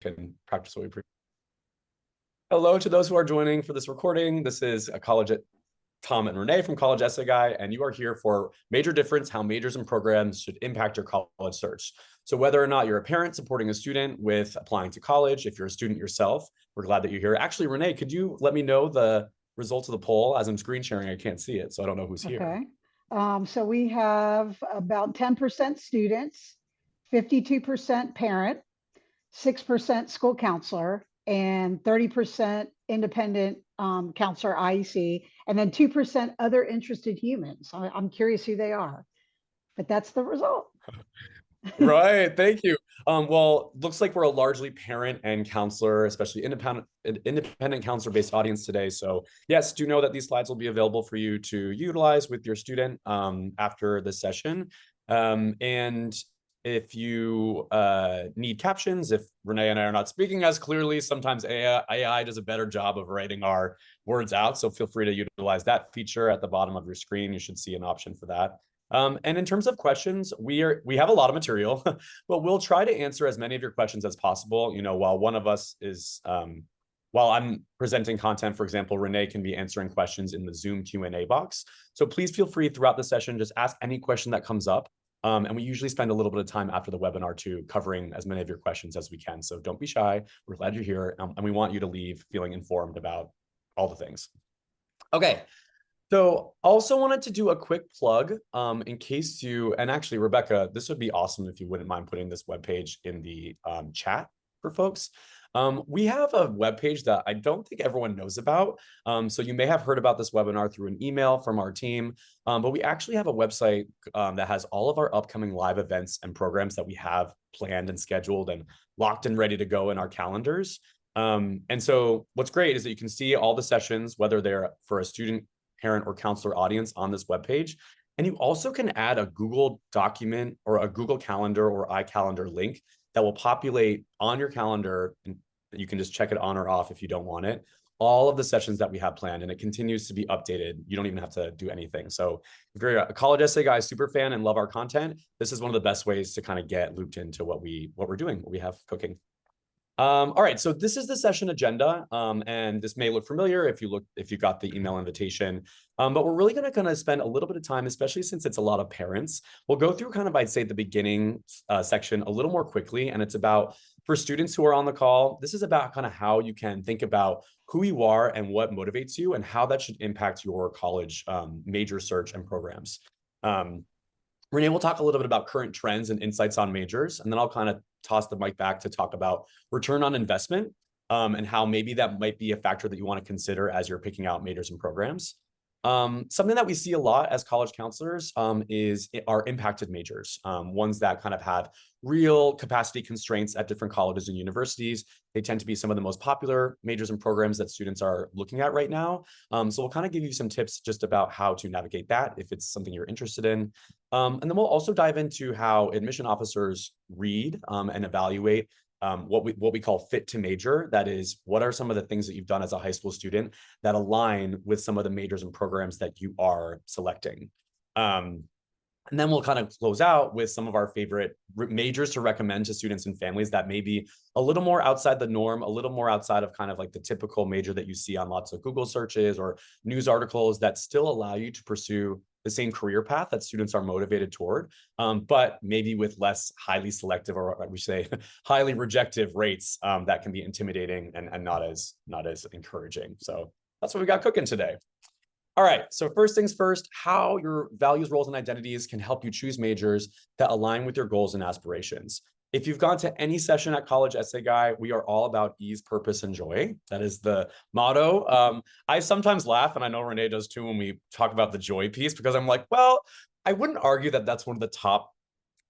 can practice what we preach. Hello to those who are joining for this recording. This is a college at Tom and Renee from College Essay Guy, and you are here for Major Difference, How Majors and Programs Should Impact Your College Search. So whether or not you're a parent supporting a student with applying to college, if you're a student yourself, we're glad that you're here. Actually, Renee, could you let me know the results of the poll? As I'm screen sharing, I can't see it, so I don't know who's here. Okay. So we have about 10% students, 52% parent, 6% school counselor, and 30% independent counselor IEC, and then 2% other interested humans. I'm curious who they are, but that's the result. Right, thank you. Well, looks like we're a largely parent and counselor, especially independent counselor-based audience today. So yes, do know that these slides will be available for you to utilize with your student after this session. And if you need captions, if Renee and I are not speaking as clearly, sometimes AI does a better job of writing our words out. So feel free to utilize that feature at the bottom of your screen. You should see an option for that. And in terms of questions, we have a lot of material, but we'll try to answer as many of your questions as possible. You know, while one of us is, while I'm presenting content, for example, Renee can be answering questions in the Zoom Q&A box. So please feel free throughout the session, just ask any question that comes up. And we usually spend a little bit of time after the webinar too, covering as many of your questions as we can. So don't be shy. We're glad you're here. And we want you to leave feeling informed about all the things. Okay. So also wanted to do a quick plug in case you, and actually, Rebecca, this would be awesome if you wouldn't mind putting this webpage in the chat for folks. We have a webpage that I don't think everyone knows about. So you may have heard about this webinar through an email from our team, but we actually have a website that has all of our upcoming live events and programs that we have planned and scheduled and locked and ready to go in our calendars. And so what's great is that you can see all the sessions, whether they're for a student, parent, or counselor audience on this webpage. And you also can add a Google document or a Google Calendar or iCalendar link that will populate on your calendar. And you can just check it on or off if you don't want it. All of the sessions that we have planned, and it continues to be updated. You don't even have to do anything. So if you're a College Essay Guy super fan and love our content, this is one of the best ways to kind of get looped into what we're doing, what we have cooking. All right, so this is the session agenda, and this may look familiar if you got the email invitation, but we're really going to kind of spend a little bit of time, especially since it's a lot of parents. We'll go through kind of, I'd say, the beginning section a little more quickly, and it's about, for students who are on the call, this is about kind of how you can think about who you are and what motivates you and how that should impact your college major search and programs. Renee will talk a little bit about current trends and insights on majors, and then I'll kind of toss the mic back to talk about return on investment and how maybe that might be a factor that you want to consider as you're picking out majors and programs. Something that we see a lot as college counselors are impacted majors, ones that kind of have real capacity constraints at different colleges and universities. They tend to be some of the most popular majors and programs that students are looking at right now. So we'll kind of give you some tips just about how to navigate that if it's something you're interested in. And then we'll also dive into how admission officers read and evaluate what we call fit to major. That is, what are some of the things that you've done as a high school student that align with some of the majors and programs that you are selecting. And then we'll kind of close out with some of our favorite majors to recommend to students and families that may be a little more outside the norm, a little more outside of kind of like the typical major that you see on lots of Google searches or news articles, that still allow you to pursue the same career path that students are motivated toward, but maybe with less highly selective, or we say highly rejective rates that can be intimidating and not as encouraging. So that's what we got cooking today. All right, so first things first, how your values, roles, and identities can help you choose majors that align with your goals and aspirations. If you've gone to any session at College Essay Guy, we are all about ease, purpose, and joy. That is the motto. I sometimes laugh, and I know Renee does too, when we talk about the joy piece, because I'm like, well, I wouldn't argue that that's one of the top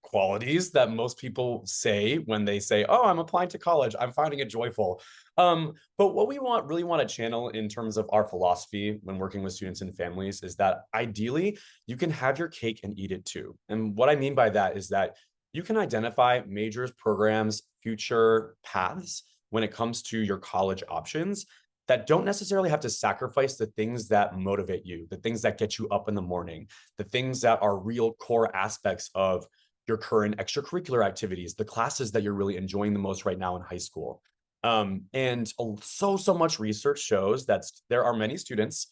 qualities that most people say when they say, oh, I'm applying to college, I'm finding it joyful. But what we really want to channel in terms of our philosophy when working with students and families is that ideally you can have your cake and eat it too. And what I mean by that is that you can identify majors, programs, future paths when it comes to your college options that don't necessarily have to sacrifice the things that motivate you, the things that get you up in the morning, the things that are real core aspects of your current extracurricular activities, the classes that you're really enjoying the most right now in high school. And so much research shows that there are many students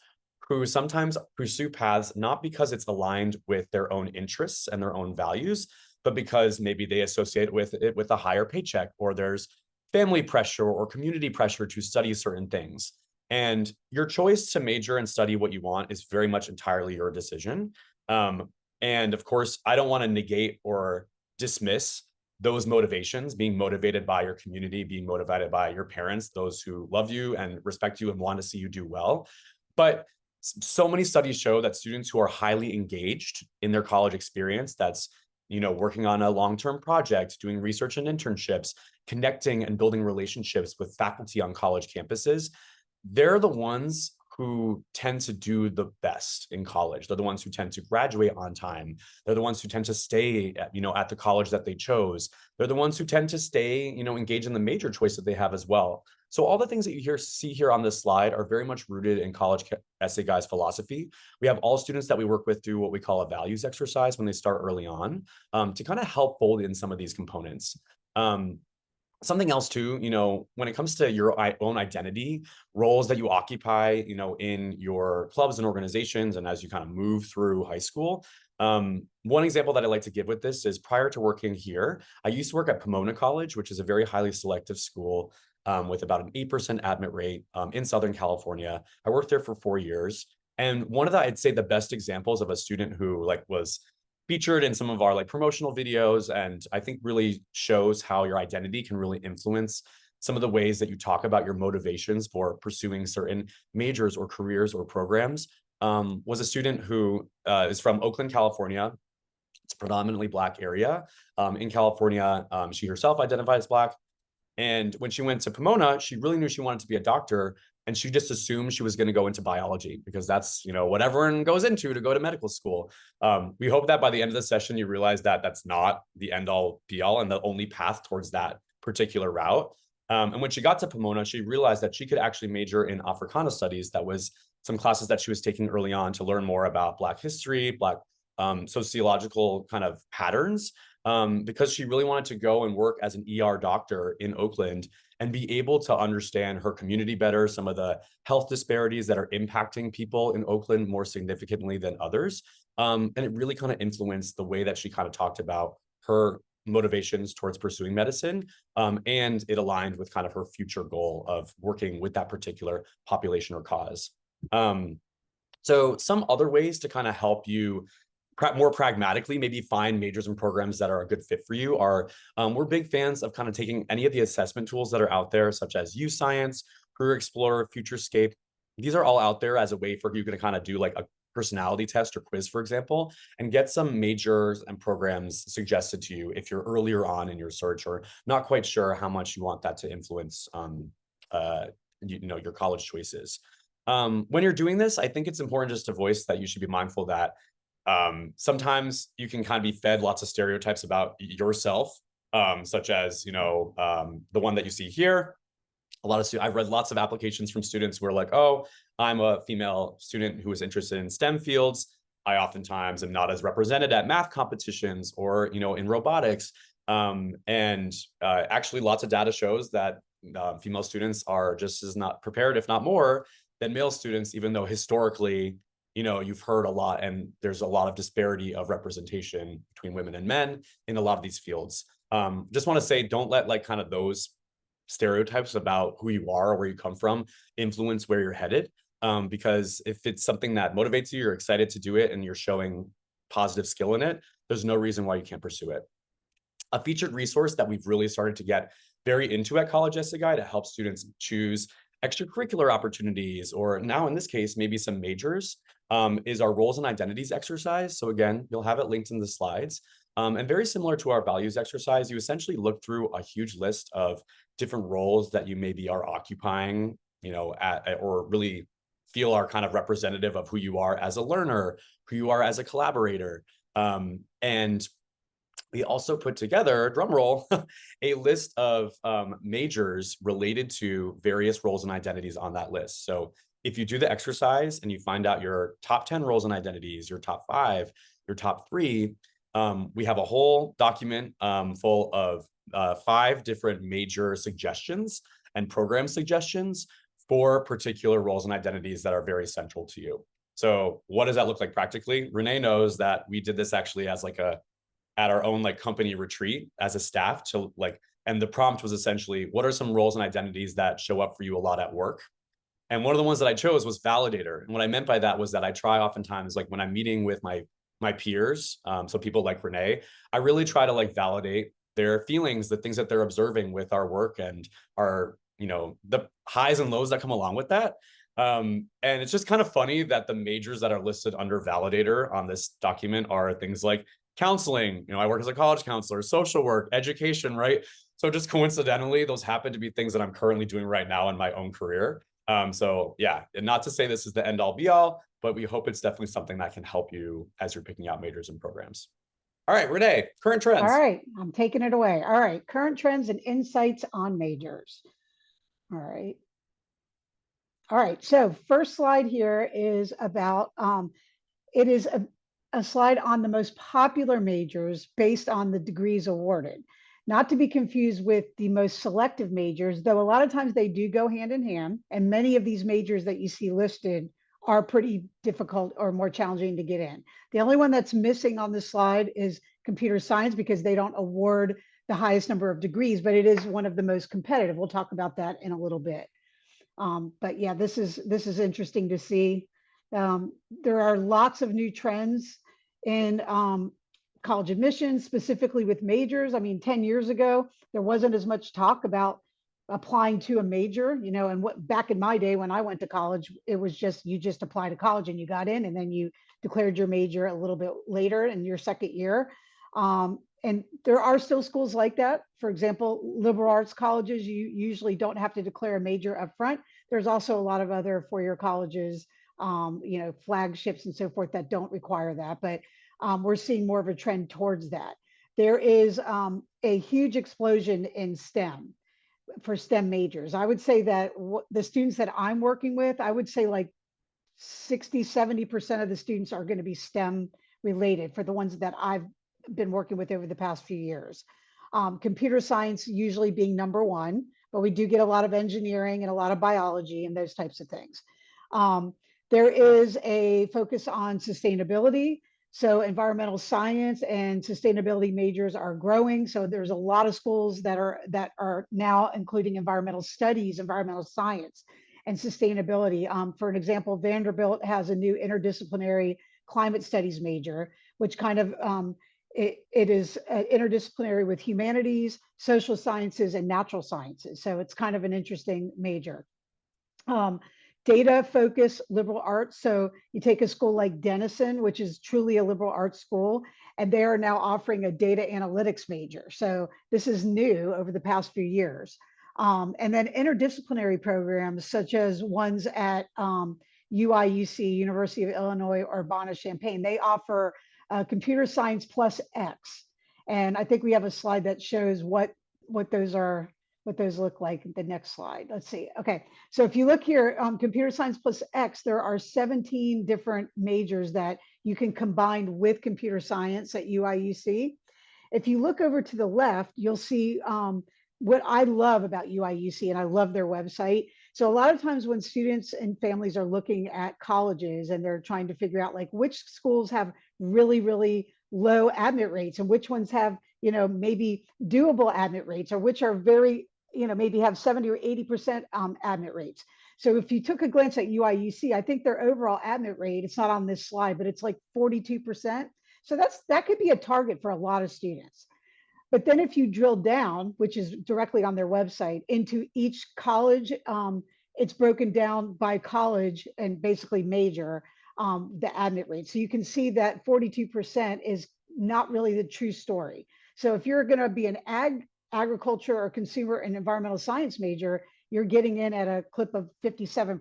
who sometimes pursue paths not because it's aligned with their own interests and their own values, but because maybe they associate with it with a higher paycheck, or there's family pressure or community pressure to study certain things. And your choice to major and study what you want is very much entirely your decision. Um, and of course, I don't want to negate or dismiss those motivations, being motivated by your community, being motivated by your parents, those who love you and respect you and want to see you do well. But so many studies show that students who are highly engaged in their college experience, that's working on a long-term project, doing research and internships, connecting and building relationships with faculty on college campuses, they're the ones who tend to do the best in college. They're the ones who tend to graduate on time. They're the ones who tend to stay at the college that they chose. They're the ones who tend to stay, engage in the major choice that they have as well. So all the things that you see here on this slide are very much rooted in college essay guys philosophy. We have all students that we work with do what we call a values exercise when they start early on, to kind of help fold in some of these components. Something else too, when it comes to your own identity, roles that you occupy, in your clubs and organizations, and as you kind of move through high school. One example that I like to give with this is, prior to working here, I used to work at Pomona College, which is a very highly selective school, with about an 8% admit rate, in Southern California. I worked there for 4 years. And one of I'd say the best examples of a student who was featured in some of our promotional videos, and I think really shows how your identity can really influence some of the ways that you talk about your motivations for pursuing certain majors or careers or programs, was a student who is from Oakland, California. It's a predominantly Black area in California. She herself identified as Black. And when she went to Pomona, she really knew she wanted to be a doctor, and she just assumed she was going to go into biology because that's what everyone goes into to go to medical school. We hope that by the end of the session you realize that that's not the end all be all and the only path towards that particular route. And when she got to Pomona, she realized that she could actually major in Africana studies. That was some classes that she was taking early on to learn more about Black history, Black sociological kind of patterns, because she really wanted to go and work as an ER doctor in Oakland and be able to understand her community better, some of the health disparities that are impacting people in Oakland more significantly than others. And it really kind of influenced the way that she kind of talked about her motivations towards pursuing medicine. And it aligned with kind of her future goal of working with that particular population or cause. So some other ways to kind of help you more pragmatically maybe find majors and programs that are a good fit for you are, we're big fans of kind of taking any of the assessment tools that are out there, such as UScience, Career Explorer, Futurescape. These are all out there as a way for you to kind of do a personality test or quiz, for example, and get some majors and programs suggested to you if you're earlier on in your search or not quite sure how much you want that to influence your college choices. When you're doing this, I think it's important just to voice that you should be mindful that sometimes you can kind of be fed lots of stereotypes about yourself, such as the one that you see here. I've read lots of applications from students who are like, oh, I'm a female student who is interested in STEM fields. I oftentimes am not as represented at math competitions or in robotics. Actually, lots of data shows that female students are just as not prepared, if not more, than male students, even though historically you've heard a lot, and there's a lot of disparity of representation between women and men in a lot of these fields. Just want to say, don't let kind of those stereotypes about who you are or where you come from influence where you're headed. Because if it's something that motivates you, you're excited to do it, and you're showing positive skill in it, there's no reason why you can't pursue it. A featured resource that we've really started to get very into at College Essay Guide to help students choose extracurricular opportunities, or now in this case, maybe some majors, is our roles and identities exercise. So again, you'll have it linked in the slides. And very similar to our values exercise, you essentially look through a huge list of different roles that you maybe are occupying, or really feel are kind of representative of who you are as a learner, who you are as a collaborator. And we also put together, drum roll, a list of majors related to various roles and identities on that list. So if you do the exercise and you find out your top 10 roles and identities, your top 5, your top 3, We have a whole document full of 5 different major suggestions and program suggestions for particular roles and identities that are very central to you. So what does that look like practically? Renee knows that we did this actually as like at our own like company retreat as a staff to like, and the prompt was essentially, what are some roles and identities that show up for you a lot at work? And one of the ones that I chose was validator. And what I meant by that was that I try oftentimes, like when I'm meeting with my peers, so people like Renee, I really try to like validate their feelings, the things that they're observing with our work and our, the highs and lows that come along with that. And it's just kind of funny that the majors that are listed under validator on this document are things like counseling, I work as a college counselor, social work, education, right? So just coincidentally, those happen to be things that I'm currently doing right now in my own career. So yeah, and not to say this is the end all be all, but we hope it's definitely something that can help you as you're picking out majors and programs. All right, Renee, current All trends. right, I'm taking it away. All right, current trends and insights on majors. All right. All right, so first slide here is about, it is a slide on the most popular majors based on the degrees awarded. Not to be confused with the most selective majors, though a lot of times they do go hand in hand, and many of these majors that you see listed are pretty difficult or more challenging to get in. The only one that's missing on this slide is computer science because they don't award the highest number of degrees, but it is one of the most competitive. We'll talk about that in a little bit. But yeah, this is interesting to see. There are lots of new trends in college admissions, specifically with majors. I mean, 10 years ago, there wasn't as much talk about applying to a major, and what back in my day when I went to college, it was just you just applied to college and you got in, and then you declared your major a little bit later in your second year. And there are still schools like that. For example, liberal arts colleges, you usually don't have to declare a major up front. There's also a lot of other four-year colleges, flagships and so forth that don't require that. But we're seeing more of a trend towards that. There is a huge explosion in STEM for STEM majors. I would say that the students that I'm working with, I would say like 60, 70% of the students are going to be STEM related for the ones that I've been working with over the past few years. Computer science usually being number one, but we do get a lot of engineering and a lot of biology and those types of things. There is a focus on sustainability. So environmental science and sustainability majors are growing. So there's a lot of schools that are now including environmental studies, environmental science, and sustainability. For an example, Vanderbilt has a new interdisciplinary climate studies major, which kind of it is interdisciplinary with humanities, social sciences, and natural sciences. So it's kind of an interesting major. Data focus liberal arts. So you take a school like Denison, which is truly a liberal arts school, and they are now offering a data analytics major. So this is new over the past few years. And then interdisciplinary programs such as ones at UIUC, University of Illinois, Urbana-Champaign, they offer computer science plus X. And I think we have a slide that shows what those are, what those look like. The next slide. Let's see. Okay. So if you look here, computer science plus X, there are 17 different majors that you can combine with computer science at UIUC. If you look over to the left, you'll see what I love about UIUC, and I love their website. So a lot of times when students and families are looking at colleges and they're trying to figure out like which schools have really, really low admit rates and which ones have, maybe doable admit rates, or which are very, maybe have 70 or 80% admit rates. So if you took a glance at UIUC, I think their overall admit rate, it's not on this slide, but it's like 42%. So that could be a target for a lot of students. But then if you drill down, which is directly on their website, into each college, it's broken down by college and basically major, the admit rate. So you can see that 42% is not really the true story. So if you're going to be an agriculture or consumer and environmental science major, you're getting in at a clip of 57%.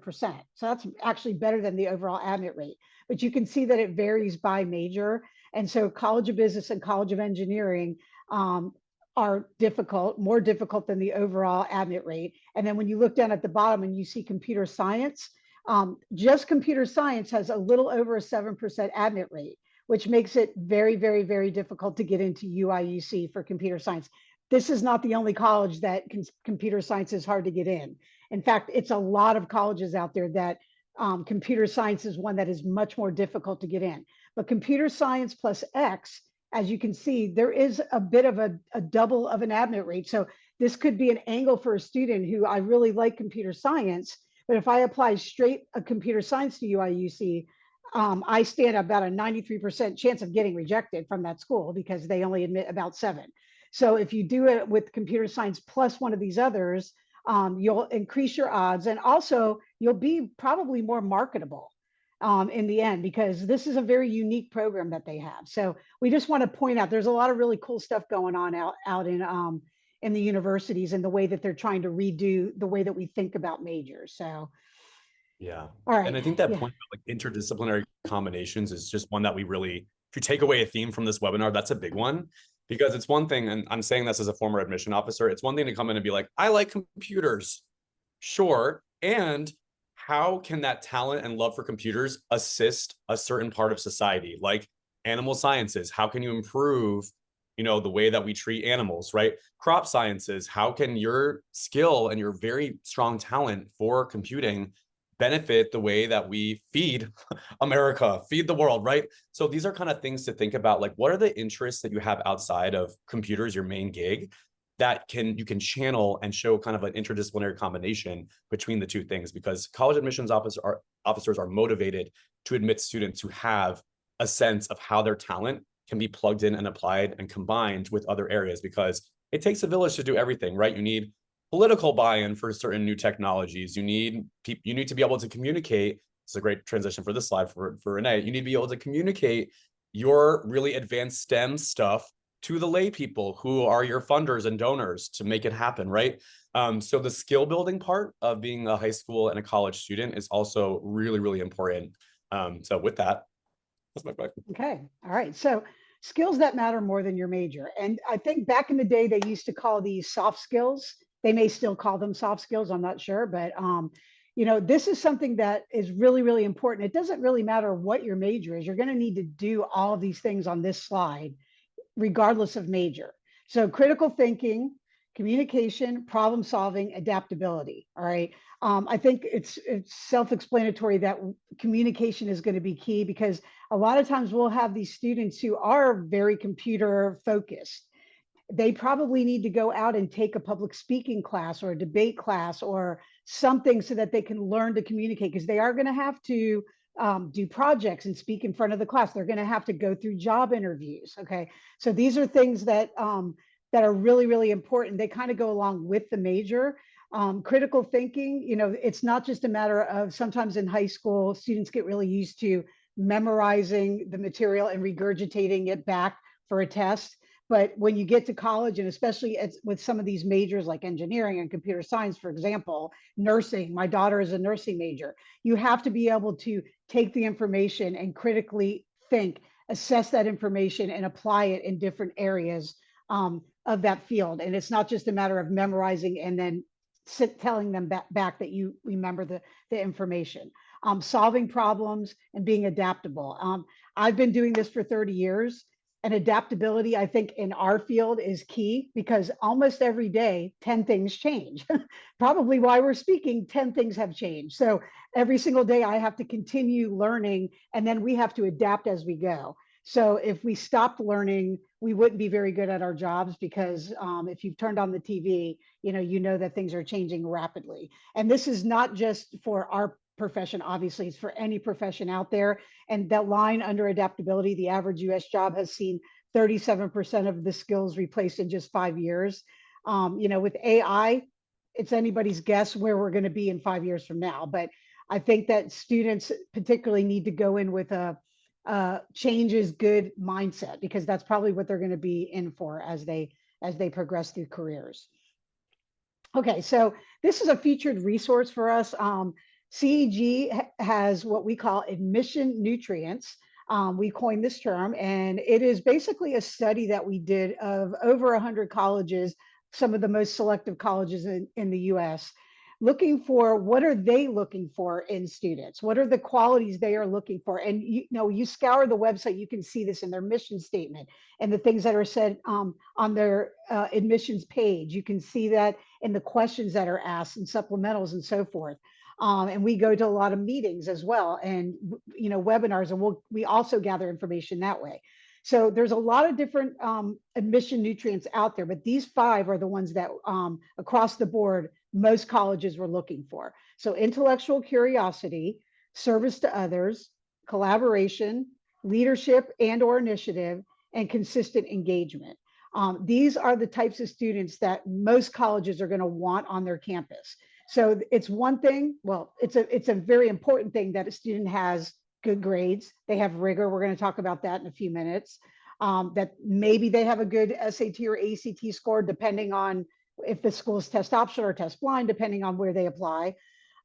So that's actually better than the overall admit rate. But you can see that it varies by major. And so College of Business and College of Engineering are more difficult than the overall admit rate. And then when you look down at the bottom and you see computer science, just computer science has a little over a 7% admit rate, which makes it very, very, very difficult to get into UIUC for computer science. This is not the only college that computer science is hard to get in. In fact, it's a lot of colleges out there that computer science is one that is much more difficult to get in. But computer science plus X, as you can see, there is a bit of a double of an admit rate. So this could be an angle for a student who, I really like computer science, but if I apply straight a computer science to UIUC, I stand about a 93% chance of getting rejected from that school because they only admit about 7. So if you do it with computer science plus one of these others, you'll increase your odds, and also you'll be probably more marketable in the end, because this is a very unique program that they have. So we just want to point out there's a lot of really cool stuff going on out in the universities and the way that they're trying to redo the way that we think about majors. So Yeah. all And right, I think that yeah. point about like interdisciplinary combinations is just one that we really, if you take away a theme from this webinar, that's a big one. Because it's one thing, and I'm saying this as a former admission officer, it's one thing to come in and be like, I like computers. Sure. And how can that talent and love for computers assist a certain part of society, like animal sciences? How can you improve, the way that we treat animals, right? Crop sciences, how can your skill and your very strong talent for computing benefit the way that we feed America, feed the world, right? So these are kind of things to think about. Like, what are the interests that you have outside of computers, your main gig, that you can channel and show kind of an interdisciplinary combination between the two things? Because college admissions officers are motivated to admit students who have a sense of how their talent can be plugged in and applied and combined with other areas, because it takes a village to do everything, right? You need political buy-in for certain new technologies. You need to be able to communicate. It's a great transition for this slide for Renee. You need to be able to communicate your really advanced STEM stuff to the lay people who are your funders and donors to make it happen, right? So the skill building part of being a high school and a college student is also really, really important. So with that, that's my question. Okay. All right. So skills that matter more than your major. And I think back in the day, they used to call these soft skills. They may still call them soft skills. I'm not sure, but this is something that is really, really important. It doesn't really matter what your major is. You're going to need to do all of these things on this slide, regardless of major. So critical thinking, communication, problem solving, adaptability. All right. I think it's self-explanatory that communication is going to be key, because a lot of times we'll have these students who are very computer focused. They probably need to go out and take a public speaking class or a debate class or something so that they can learn to communicate, because they are going to have to do projects and speak in front of the class. They're going to have to go through job interviews. Okay. So these are things that are really, really important. They kind of go along with the major. Critical thinking, it's not just a matter of, sometimes in high school, students get really used to memorizing the material and regurgitating it back for a test. But when you get to college, and especially with some of these majors like engineering and computer science, for example, nursing, my daughter is a nursing major, you have to be able to take the information and critically think, assess that information, and apply it in different areas of that field. And it's not just a matter of memorizing and then telling them back that you remember the information. Solving problems and being adaptable. I've been doing this for 30 years. And adaptability, I think, in our field is key, because almost every day, 10 things change. Probably why we're speaking, 10 things have changed. So every single day I have to continue learning, and then we have to adapt as we go. So if we stopped learning, we wouldn't be very good at our jobs, because if you've turned on the TV, you know that things are changing rapidly. And this is not just for our profession, obviously, it's for any profession out there. And that line under adaptability, the average US job has seen 37% of the skills replaced in just 5 years. With AI, it's anybody's guess where we're going to be in 5 years from now. But I think that students particularly need to go in with a change is good mindset, because that's probably what they're going to be in for as they progress through careers. Okay, so this is a featured resource for us. CEG has what we call admission nutrients. We coined this term, and it is basically a study that we did of over 100 colleges, some of the most selective colleges in the US. looking for what are they looking for in students? What are the qualities they are looking for? And you scour the website, you can see this in their mission statement and the things that are said on their admissions page. You can see that in the questions that are asked and supplementals and so forth. And we go to a lot of meetings as well, and webinars, and we also gather information that way. So there's a lot of different admission nutrients out there, but these 5 are the ones that across the board, most colleges were looking for. So intellectual curiosity, service to others, collaboration, leadership and or initiative, and consistent engagement. These are the types of students that most colleges are going to want on their campus. So it's one thing, well, it's a very important thing that a student has good grades. They have rigor. We're going to talk about that in a few minutes. That maybe they have a good SAT or ACT score, depending on if the school is test optional or test blind, depending on where they apply.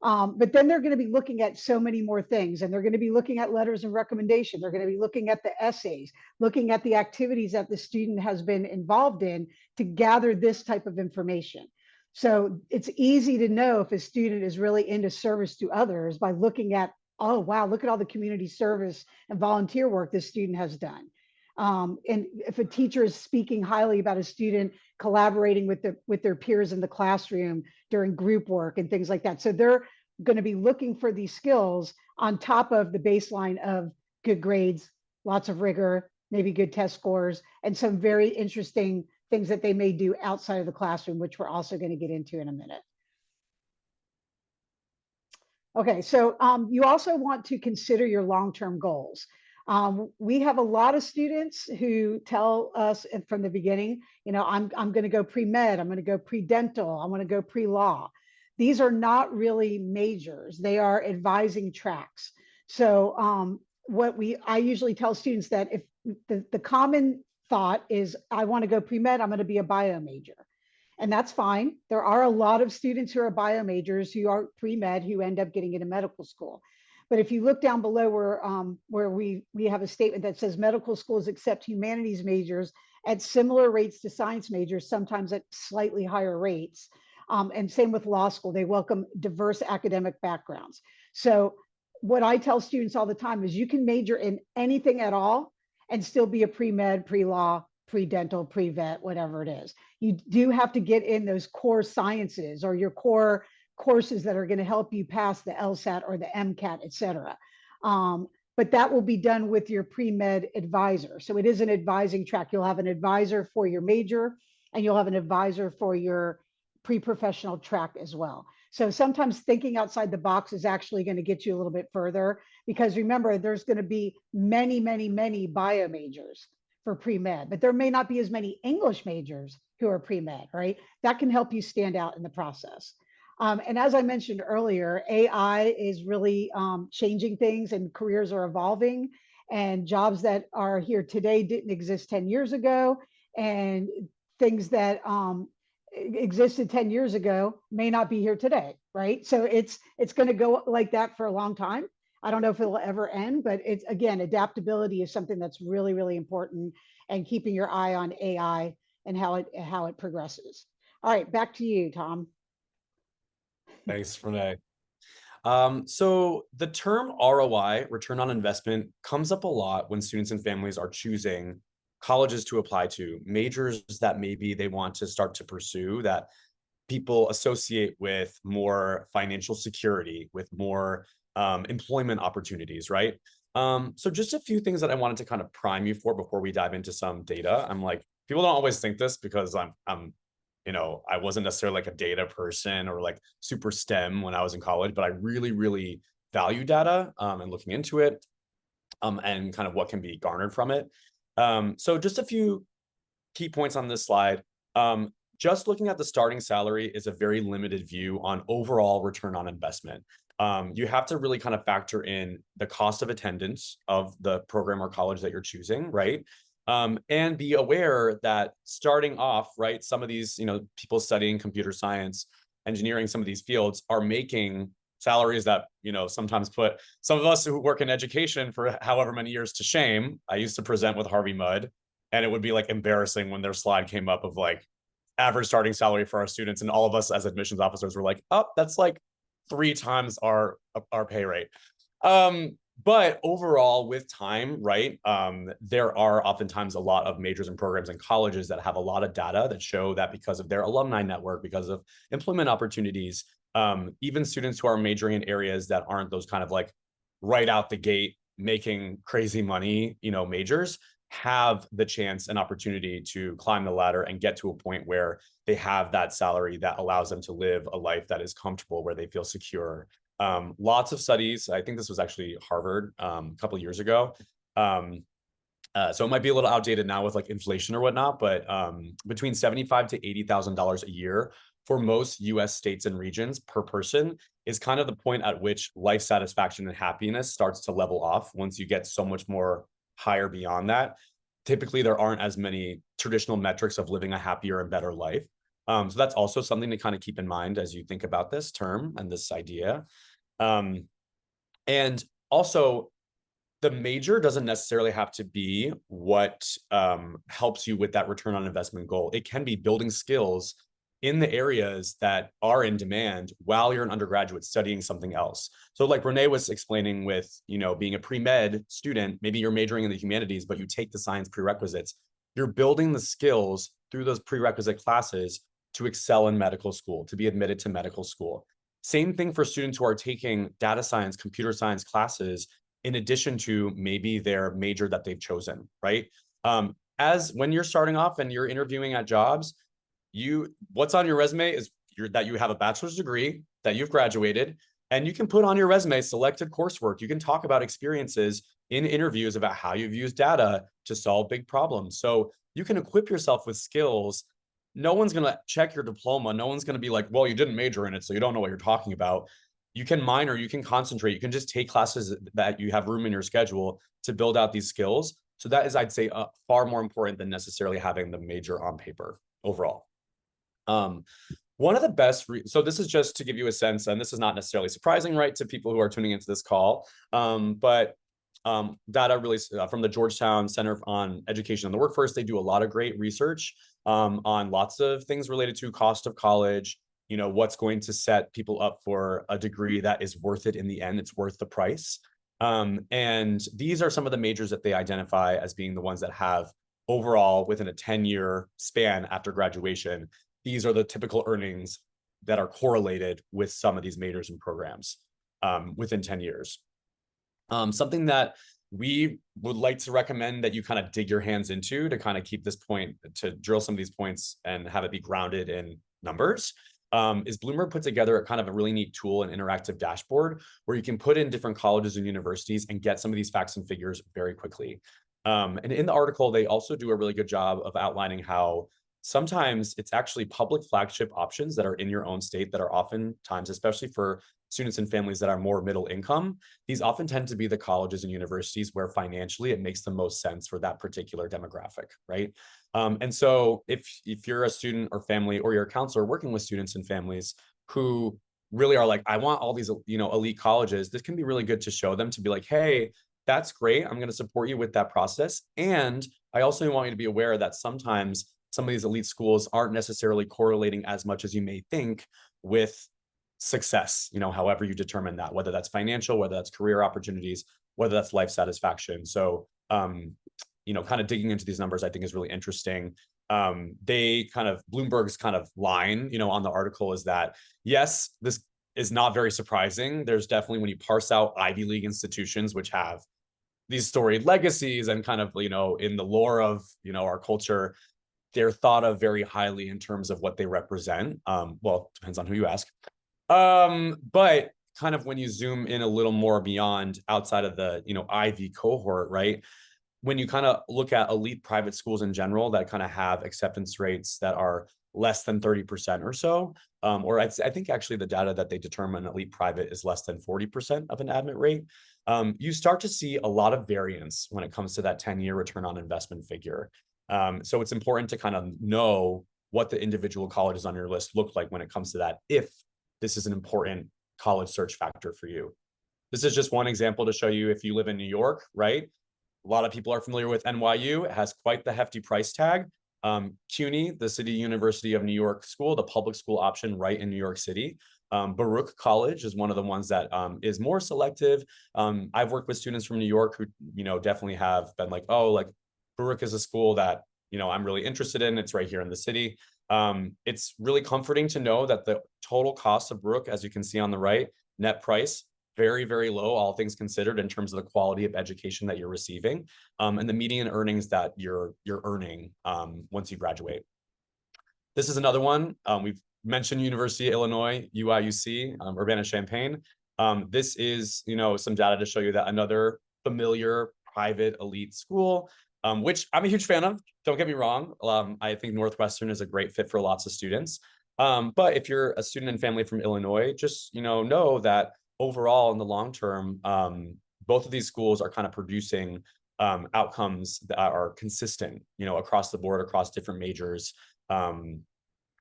But then they're going to be looking at so many more things, and they're going to be looking at letters of recommendation. They're going to be looking at the essays, looking at the activities that the student has been involved in to gather this type of information. So it's easy to know if a student is really into service to others by looking at, oh, wow, look at all the community service and volunteer work this student has done. And if a teacher is speaking highly about a student collaborating with their peers in the classroom during group work and things like that. So they're going to be looking for these skills on top of the baseline of good grades, lots of rigor, maybe good test scores, and some very interesting things that they may do outside of the classroom, which we're also going to get into in a minute. Okay, so you also want to consider your long-term goals. We have a lot of students who tell us from the beginning, I'm going to go pre-med, I'm going to go pre-dental, I want to go pre-law. These are not really majors. They are advising tracks. So I usually tell students that if the common thought is, I want to go pre-med, I'm going to be a bio major. And that's fine. There are a lot of students who are bio majors who are pre-med who end up getting into medical school. But if you look down below where we have a statement that says medical schools accept humanities majors at similar rates to science majors, sometimes at slightly higher rates. And same with law school, they welcome diverse academic backgrounds. So what I tell students all the time is you can major in anything at all and still be a pre-med, pre-law, pre-dental, pre-vet, whatever it is. You do have to get in those core sciences or your core courses that are going to help you pass the LSAT or the MCAT, et cetera. But that will be done with your pre-med advisor. So it is an advising track. You'll have an advisor for your major and you'll have an advisor for your pre-professional track as well. So sometimes thinking outside the box is actually going to get you a little bit further, because remember, there's going to be many, many, many bio majors for pre-med, but there may not be as many English majors who are pre-med, right? That can help you stand out in the process. And as I mentioned earlier, AI is really changing things, and careers are evolving, and jobs that are here today didn't exist 10 years ago, and things that existed 10 years ago may not be here today, right? So it's going to go like that for a long time. I don't know if it'll ever end, but it's, again, adaptability is something that's really, really important, and keeping your eye on AI and how it progresses. All right, back to you, Tom. Thanks, Renee. So the term ROI, return on investment, comes up a lot when students and families are choosing colleges to apply to, majors that maybe they want to start to pursue that people associate with more financial security, with more employment opportunities, right? So just a few things that I wanted to kind of prime you for before we dive into some data. I'm like, people don't always think this because I wasn't necessarily like a data person or like super STEM when I was in college, but I really, really value data and looking into it and kind of what can be garnered from it. So just a few key points on this slide. Just looking at the starting salary is a very limited view on overall return on investment. You have to really kind of factor in the cost of attendance of the program or college that you're choosing, right? And be aware that starting off, right, some of these, people studying computer science, engineering, some of these fields are making salaries that, sometimes put some of us who work in education for however many years to shame. I used to present with Harvey Mudd, and it would be like embarrassing when their slide came up of like average starting salary for our students, and all of us as admissions officers were like, oh, that's like 3 times our pay rate. But overall, with time, right, there are oftentimes a lot of majors and programs and colleges that have a lot of data that show that because of their alumni network, because of employment opportunities, even students who are majoring in areas that aren't those kind of like right out the gate making crazy money, majors, have the chance and opportunity to climb the ladder and get to a point where they have that salary that allows them to live a life that is comfortable, where they feel secure. Lots of studies, I think this was actually Harvard a couple of years ago. So it might be a little outdated now with like inflation or whatnot, but between $75,000 to $80,000 a year for most US states and regions per person is kind of the point at which life satisfaction and happiness starts to level off once you get so much more higher beyond that. Typically, there aren't as many traditional metrics of living a happier and better life. So that's also something to kind of keep in mind as you think about this term and this idea. And also, the major doesn't necessarily have to be what helps you with that return on investment goal. It can be building skills in the areas that are in demand while you're an undergraduate studying something else. So like Renee was explaining with, being a pre-med student, maybe you're majoring in the humanities, but you take the science prerequisites. You're building the skills through those prerequisite classes to excel in medical school, to be admitted to medical school. Same thing for students who are taking data science, computer science classes in addition to maybe their major that they've chosen, right? As when you're starting off and you're interviewing at jobs, what's on your resume is that you have a bachelor's degree, that you've graduated, and you can put on your resume selected coursework. You can talk about experiences in interviews about how you've used data to solve big problems. So you can equip yourself with skills. No one's going to check your diploma. No one's going to be like, well, you didn't major in it, so you don't know what you're talking about. You can minor, you can concentrate, you can just take classes that you have room in your schedule to build out these skills. So that is, I'd say, far more important than necessarily having the major on paper overall. One of the best, so this is just to give you a sense, and this is not necessarily surprising, right, to people who are tuning into this call, but data really from the Georgetown Center on Education and the Workforce, they do a lot of great research on lots of things related to cost of college, what's going to set people up for a degree that is worth it in the end, it's worth the price. And these are some of the majors that they identify as being the ones that have overall within a 10-year span after graduation. These are the typical earnings that are correlated with some of these majors and programs within 10 years. Something that we would like to recommend that you kind of dig your hands into to kind of keep this point, to drill some of these points and have it be grounded in numbers, is Bloomberg put together a kind of a really neat tool and interactive dashboard where you can put in different colleges and universities and get some of these facts and figures very quickly. And in the article, they also do a really good job of outlining how sometimes it's actually public flagship options that are in your own state that are oftentimes, especially for students and families that are more middle income, these often tend to be the colleges and universities where financially it makes the most sense for that particular demographic, right? And so if you're a student or family, or you're a counselor working with students and families who really are like, I want all these, elite colleges, this can be really good to show them, to be like, hey, that's great. I'm going to support you with that process. And I also want you to be aware that sometimes some of these elite schools aren't necessarily correlating as much as you may think with success, however you determine that, whether that's financial, whether that's career opportunities, whether that's life satisfaction. So, kind of digging into these numbers, I think is really interesting. Bloomberg's kind of line, on the article is that, yes, this is not very surprising. There's definitely, when you parse out Ivy League institutions, which have these storied legacies and kind of, in the lore of, our culture, they're thought of very highly in terms of what they represent. Well, depends on who you ask. But kind of when you zoom in a little more beyond outside of the, Ivy cohort, right? When you kind of look at elite private schools in general that kind of have acceptance rates that are less than 30% or so, or I think actually the data that they determine elite private is less than 40% of an admit rate, you start to see a lot of variance when it comes to that 10-year return on investment figure. So it's important to kind of know what the individual colleges on your list look like when it comes to that, if this is an important college search factor for you. This is just one example to show you if you live in New York, right? A lot of people are familiar with NYU. It has quite the hefty price tag. CUNY, the City University of New York School, the public school option right in New York City. Baruch College is one of the ones that is more selective. I've worked with students from New York who, definitely have been like, oh, like Baruch is a school that, I'm really interested in. It's right here in the city. It's really comforting to know that the total cost of Baruch, as you can see on the right, net price, very, very low, all things considered, in terms of the quality of education that you're receiving, and the median earnings that you're earning once you graduate. This is another one. We've mentioned University of Illinois, UIUC, Urbana-Champaign. This is, some data to show you that another familiar private elite school, which I'm a huge fan of. Don't get me wrong. I think Northwestern is a great fit for lots of students. But if you're a student and family from Illinois, just, know that overall in the long term, both of these schools are kind of producing outcomes that are consistent, across the board, across different majors.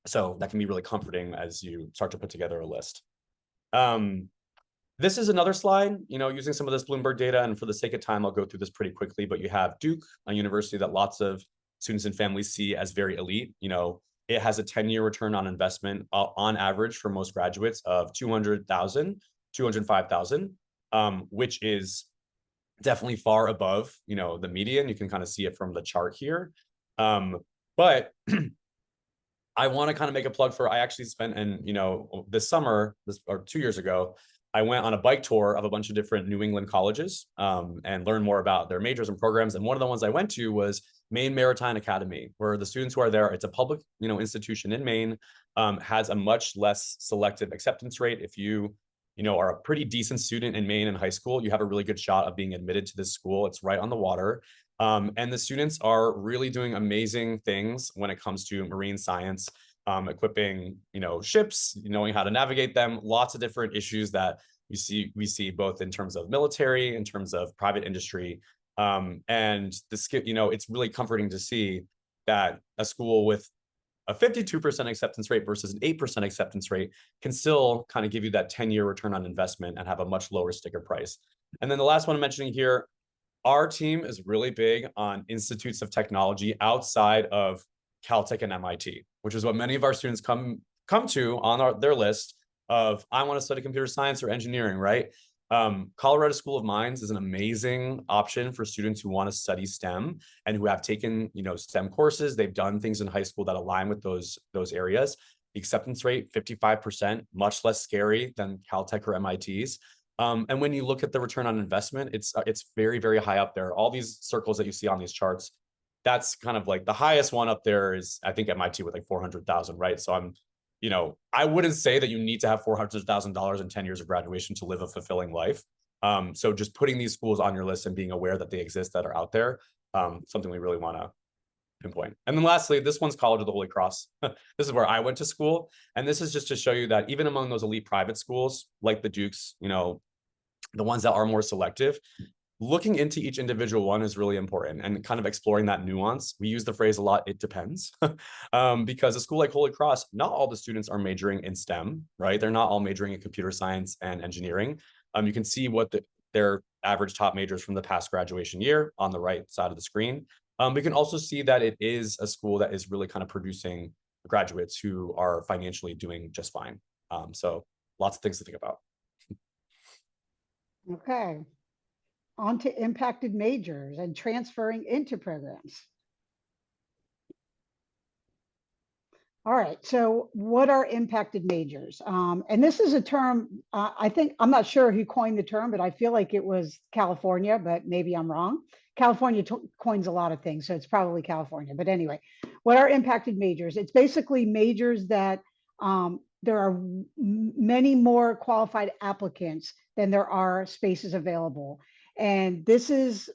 So that can be really comforting as you start to put together a list. This is another slide, using some of this Bloomberg data, and for the sake of time, I'll go through this pretty quickly, but you have Duke, a university that lots of students and families see as very elite. It has a 10-year return on investment on average for most graduates of 200,000, 205,000, which is definitely far above, the median. You can kind of see it from the chart here. But I want to kind of make a plug for, I actually spent, this summer, or 2 years ago, I went on a bike tour of a bunch of different New England colleges and learned more about their majors and programs. And one of the ones I went to was Maine Maritime Academy, where the students who are there, it's a public, institution in Maine, has a much less selective acceptance rate. If you, are a pretty decent student in Maine in high school, you have a really good shot of being admitted to this school. It's right on the water. And the students are really doing amazing things when it comes to marine science, equipping, ships, knowing how to navigate them, lots of different issues that we see both in terms of military, in terms of private industry. And it's really comforting to see that a school with a 52% acceptance rate versus an 8% acceptance rate can still kind of give you that 10-year return on investment and have a much lower sticker price. And then the last one I'm mentioning here, our team is really big on institutes of technology outside of Caltech and MIT, which is what many of our students come to on their list of, I want to study computer science or engineering, right? Colorado School of Mines is an amazing option for students who want to study STEM and who have taken, STEM courses. They've done things in high school that align with those areas. The acceptance rate, 55%, much less scary than Caltech or MIT's. And when you look at the return on investment, it's very, very high up there. All these circles that you see on these charts, that's kind of like the highest one up there is, I think, MIT with like 400,000, right? So I wouldn't say that you need to have $400,000 in 10 years of graduation to live a fulfilling life. So just putting these schools on your list and being aware that they exist, that are out there, something we really want to pinpoint. And then lastly, this one's College of the Holy Cross. This is where I went to school. And this is just to show you that even among those elite private schools, like the Dukes, the ones that are more selective, looking into each individual one is really important and kind of exploring that nuance. We use the phrase a lot, it depends, because a school like Holy Cross, not all the students are majoring in STEM, right? They're not all majoring in computer science and engineering. You can see what their average top majors from the past graduation year on the right side of the screen. We can also see that it is a school that is really kind of producing graduates who are financially doing just fine. So lots of things to think about. Okay. On to impacted majors and transferring into programs. All right, so what are impacted majors? And this is a term, I'm not sure who coined the term, but I feel like it was California, but maybe I'm wrong. California coins a lot of things, so it's probably California. But anyway, what are impacted majors? It's basically majors that there are many more qualified applicants than there are spaces available. And this is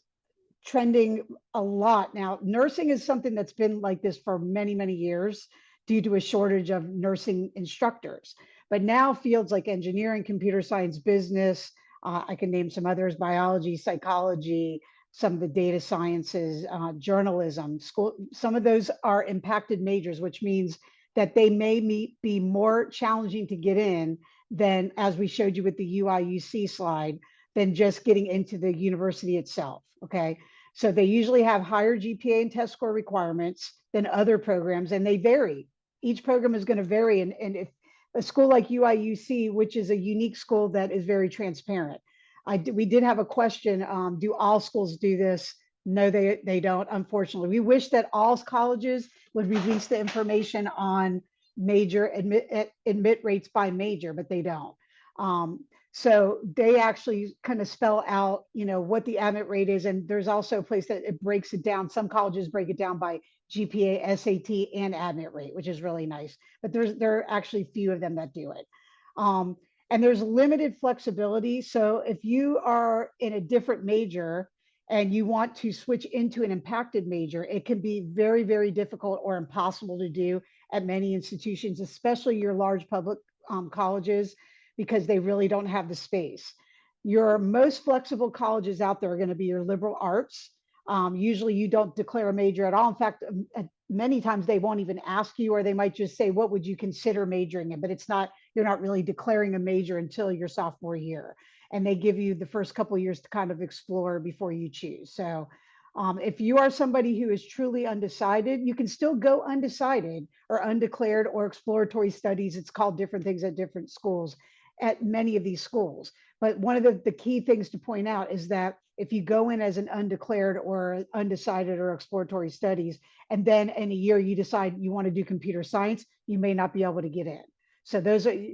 trending a lot. Now, nursing is something that's been like this for many, many years due to a shortage of nursing instructors. But now fields like engineering, computer science, business, I can name some others, biology, psychology, some of the data sciences, journalism, school, some of those are impacted majors, which means that they may be more challenging to get in than, as we showed you with the UIUC slide, than just getting into the university itself, okay? So they usually have higher GPA and test score requirements. than other programs, and they vary. Each program is going to vary. And if a school like UIUC, which is a unique school that is very transparent, we did have a question, do all schools do this? No, they don't, unfortunately. We wish that all colleges would release the information on major admit rates by major, but they don't. So they actually kind of spell out, what the admit rate is. And there's also a place that it breaks it down. Some colleges break it down by GPA, SAT, and admit rate, which is really nice. But there are actually few of them that do it. And there's limited flexibility. So if you are in a different major and you want to switch into an impacted major, it can be very, very difficult or impossible to do at many institutions, especially your large public colleges, because they really don't have the space. Your most flexible colleges out there are going to be your liberal arts. Usually you don't declare a major at all. In fact, many times they won't even ask you, or they might just say, what would you consider majoring in? But you're not really declaring a major until your sophomore year. And they give you the first couple of years to kind of explore before you choose. So if you are somebody who is truly undecided, you can still go undecided or undeclared or exploratory studies. It's called different things at different schools, at many of these schools. But one of the key things to point out is that if you go in as an undeclared or undecided or exploratory studies, and then in a year you decide you want to do computer science, you may not be able to get in. So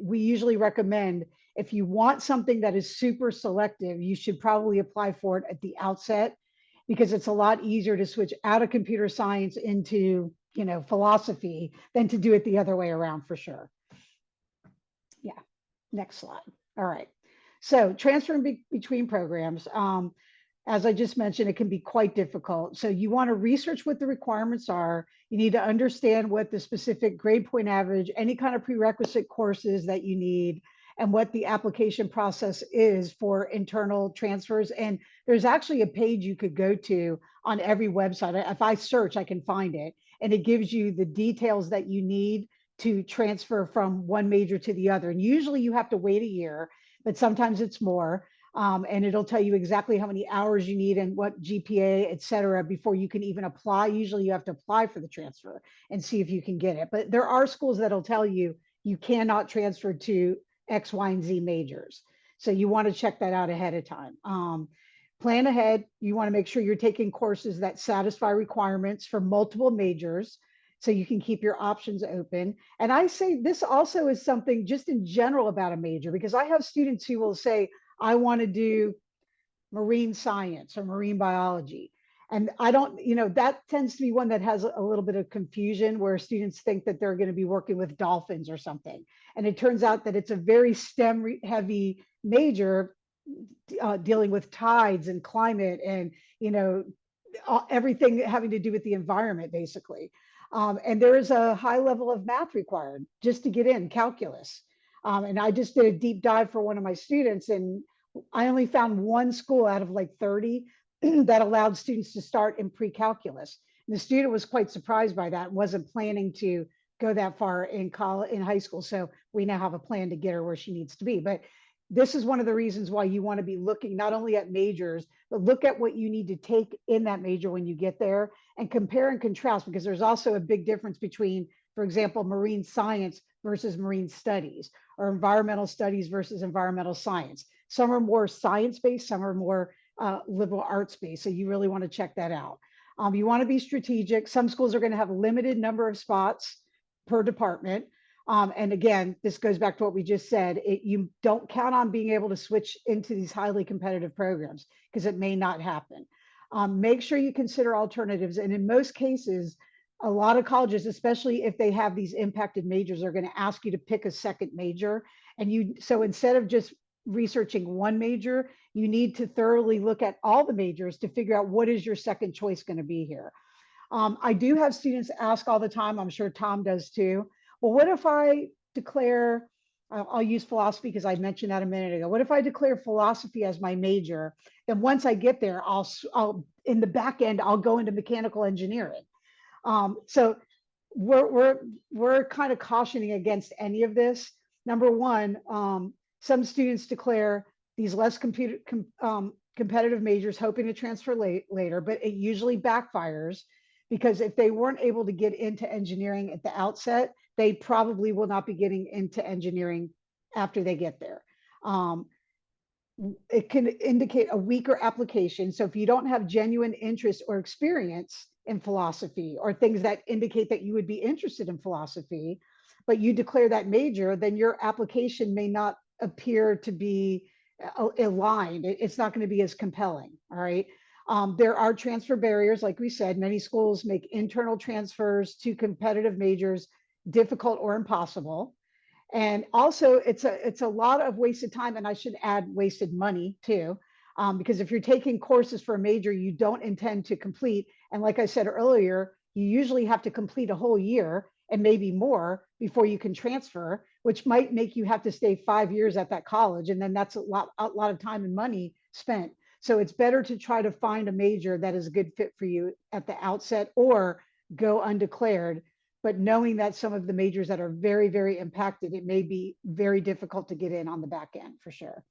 we usually recommend, if you want something that is super selective, you should probably apply for it at the outset, because it's a lot easier to switch out of computer science into, philosophy than to do it the other way around, for sure. Yeah. Next slide. All right. So transferring between programs, as I just mentioned, it can be quite difficult. So you want to research what the requirements are. You need to understand what the specific grade point average, any kind of prerequisite courses that you need, and what the application process is for internal transfers. And there's actually a page you could go to on every website. If I search, I can find it. And it gives you the details that you need to transfer from one major to the other. And usually you have to wait a year, but sometimes it's more. And it'll tell you exactly how many hours you need and what GPA, et cetera, before you can even apply. Usually you have to apply for the transfer and see if you can get it. But there are schools that'll tell you you cannot transfer to X, Y, and Z majors. So you want to check that out ahead of time. Plan ahead. You want to make sure you're taking courses that satisfy requirements for multiple majors, so you can keep your options open. And I say this also is something just in general about a major, because I have students who will say, I want to do marine science or marine biology. And I don't, that tends to be one that has a little bit of confusion, where students think that they're going to be working with dolphins or something. And it turns out that it's a very STEM heavy major, dealing with tides and climate and, everything having to do with the environment, basically. And there is a high level of math required just to get in, calculus. And I just did a deep dive for one of my students, and I only found one school out of like 30 that allowed students to start in pre-calculus. And the student was quite surprised by that, wasn't planning to go that far in college, in high school. So we now have a plan to get her where she needs to be. But this is one of the reasons why you want to be looking not only at majors, but look at what you need to take in that major when you get there, and compare and contrast, because there's also a big difference between, for example, marine science versus marine studies, or environmental studies versus environmental science. Some are more science-based, some are more liberal arts-based. So you really want to check that out. You want to be strategic. Some schools are going to have a limited number of spots per department. And again, this goes back to what we just said. You don't count on being able to switch into these highly competitive programs, because it may not happen. Make sure you consider alternatives. And in most cases, a lot of colleges, especially if they have these impacted majors, are going to ask you to pick a second major. So instead of just researching one major, you need to thoroughly look at all the majors to figure out what is your second choice going to be here. I do have students ask all the time, I'm sure Tom does too, well, what if I declare, I'll use philosophy because I mentioned that a minute ago. What if I declare philosophy as my major? Then once I get there, I'll in the back end, I'll go into mechanical engineering. So we're kind of cautioning against any of this. Number one, some students declare these less competitive majors hoping to transfer later, but it usually backfires, because if they weren't able to get into engineering at the outset, they probably will not be getting into engineering after they get there. It can indicate a weaker application. So if you don't have genuine interest or experience in philosophy, or things that indicate that you would be interested in philosophy, but you declare that major, then your application may not appear to be aligned. It's not going to be as compelling. All right. There are transfer barriers. Like we said, many schools make internal transfers to competitive majors difficult or impossible. And also, it's a lot of wasted time, and I should add wasted money too, because if you're taking courses for a major you don't intend to complete, and like I said earlier, you usually have to complete a whole year and maybe more before you can transfer, which might make you have to stay 5 years at that college, and then that's a lot of time and money spent. So it's better to try to find a major that is a good fit for you at the outset, or go undeclared, but knowing that some of the majors that are very, very impacted, it may be very difficult to get in on the back end for sure.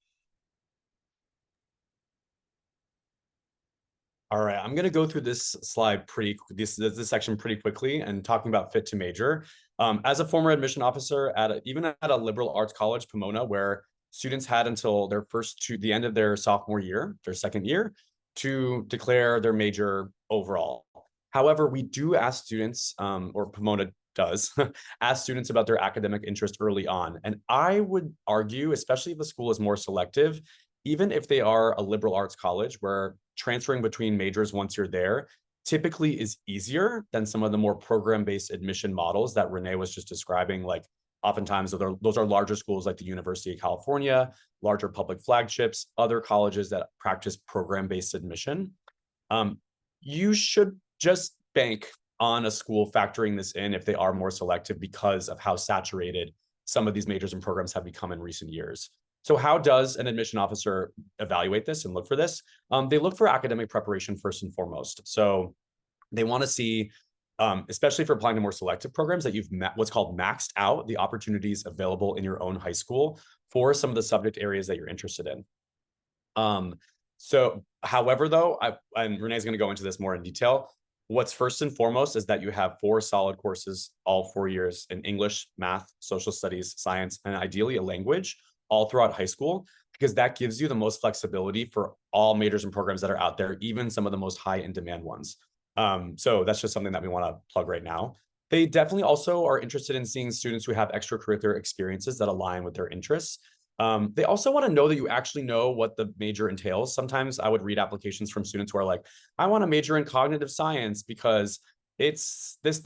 All right, I'm going to go through this slide this section pretty quickly and talking about fit to major. As a former admission officer even at a liberal arts college, Pomona, where students had until the end of their sophomore year, their second year, to declare their major overall. However, we do ask students, or Pomona does, ask students about their academic interest early on. And I would argue, especially if the school is more selective, even if they are a liberal arts college where transferring between majors once you're there typically is easier than some of the more program-based admission models that Renee was just describing. Like oftentimes those are larger schools like the University of California, larger public flagships, other colleges that practice program-based admission. You should just bank on a school factoring this in if they are more selective, because of how saturated some of these majors and programs have become in recent years. So how does an admission officer evaluate this and look for this? They look for academic preparation first and foremost. So they want to see, especially for applying to more selective programs, that you've what's called maxed out the opportunities available in your own high school for some of the subject areas that you're interested in. So however, though, and Renee's going to go into this more in detail, what's first and foremost is that you have 4 solid courses all 4 years in English, math, social studies, science, and ideally a language all throughout high school, because that gives you the most flexibility for all majors and programs that are out there, even some of the most high in demand ones. So that's just something that we want to plug right now. They definitely also are interested in seeing students who have extracurricular experiences that align with their interests. They also want to know that you actually know what the major entails. Sometimes I would read applications from students who are like, I want to major in cognitive science because it's this,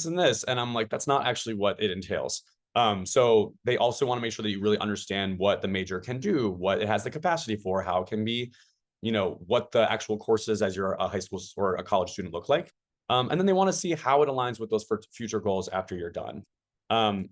and this. And I'm like, that's not actually what it entails. So they also want to make sure that you really understand what the major can do, what it has the capacity for, how it can be, what the actual courses as you're a high school or a college student look like. And then they want to see how it aligns with those future goals after you're done.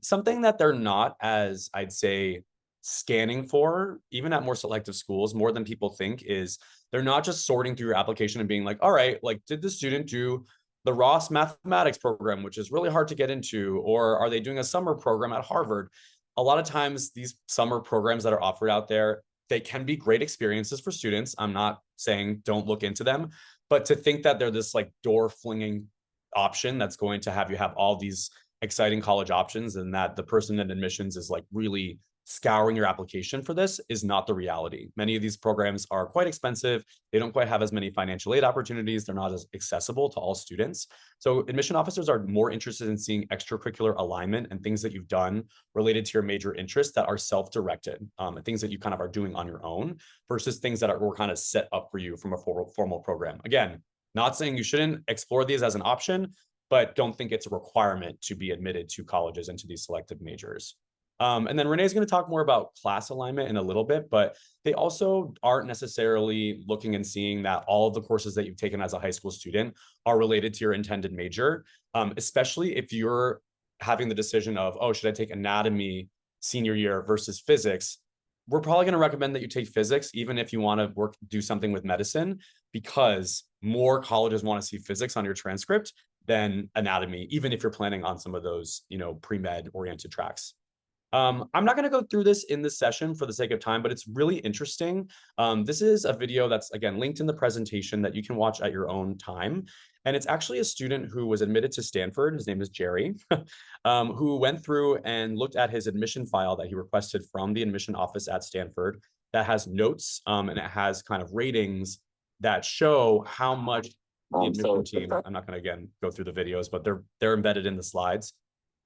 Something that they're not, as I'd say, scanning for, even at more selective schools, more than people think, is they're not just sorting through your application and being like, all right, like, did the student do the Ross mathematics program, which is really hard to get into, or are they doing a summer program at Harvard? A lot of times these summer programs that are offered out there, they can be great experiences for students. I'm not saying don't look into them, but to think that they're this like door flinging option that's going to have you have all these exciting college options, and that the person in admissions is like really scouring your application for this, is not the reality. Many of these programs are quite expensive. They don't quite have as many financial aid opportunities. They're not as accessible to all students. So admission officers are more interested in seeing extracurricular alignment and things that you've done related to your major interests that are self-directed, and things that you kind of are doing on your own, versus things that were kind of set up for you from a formal program. Again, not saying you shouldn't explore these as an option, but don't think it's a requirement to be admitted to colleges and to these selective majors. And then Renee's going to talk more about class alignment in a little bit, but they also aren't necessarily looking and seeing that all of the courses that you've taken as a high school student are related to your intended major, especially if you're having the decision of, oh, should I take anatomy senior year versus physics? We're probably going to recommend that you take physics, even if you want to do something with medicine, because more colleges want to see physics on your transcript than anatomy, even if you're planning on some of those, pre-med oriented tracks. I'm not going to go through this in this session for the sake of time, but it's really interesting. This is a video that's, again, linked in the presentation that you can watch at your own time. And it's actually a student who was admitted to Stanford. His name is Jerry, who went through and looked at his admission file that he requested from the admission office at Stanford that has notes, and it has kind of ratings that show how much the admission team, I'm not going to again go through the videos, but they're embedded in the slides.